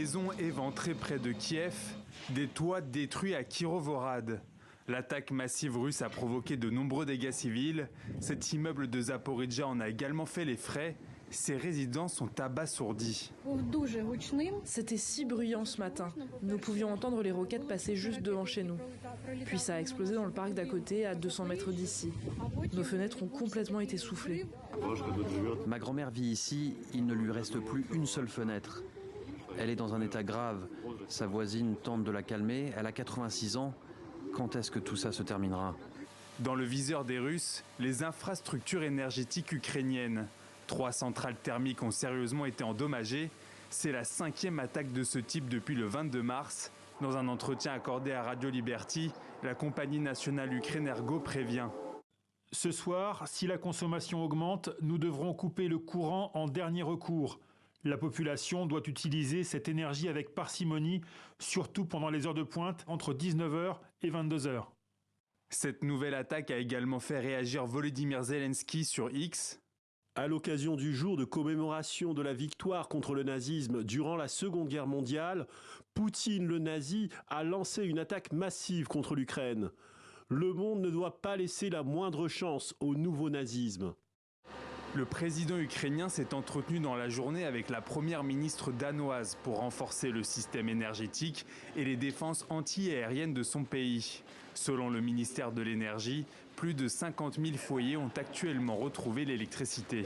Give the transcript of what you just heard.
maisons éventrées près de Kiev, des toits détruits à Kirovorad. L'attaque massive russe a provoqué de nombreux dégâts civils. Cet immeuble de Zaporijjia en a également fait les frais. Ses résidents sont abasourdis. C'était si bruyant ce matin. Nous pouvions entendre les roquettes passer juste devant chez nous. Puis ça a explosé dans le parc d'à côté, à 200 mètres d'ici. Nos fenêtres ont complètement été soufflées. Ma grand-mère vit ici, il ne lui reste plus une seule fenêtre. Elle est dans un état grave. Sa voisine tente de la calmer, elle a 86 ans. Quand est-ce que tout ça se terminera ? Dans le viseur des Russes, les infrastructures énergétiques ukrainiennes. 3 centrales thermiques ont sérieusement été endommagées. C'est la 5e attaque de ce type depuis le 22 mars. Dans un entretien accordé à Radio Liberty, la compagnie nationale Ukrenergo prévient. Ce soir, si la consommation augmente, nous devrons couper le courant en dernier recours. La population doit utiliser cette énergie avec parcimonie, surtout pendant les heures de pointe entre 19h et 22h. Cette nouvelle attaque a également fait réagir Volodymyr Zelensky sur X. À l'occasion du jour de commémoration de la victoire contre le nazisme durant la Seconde Guerre mondiale, Poutine le nazi a lancé une attaque massive contre l'Ukraine. Le monde ne doit pas laisser la moindre chance au nouveau nazisme. Le président ukrainien s'est entretenu dans la journée avec la première ministre danoise pour renforcer le système énergétique et les défenses anti-aériennes de son pays. Selon le ministère de l'Énergie, plus de 50 000 foyers ont actuellement retrouvé l'électricité.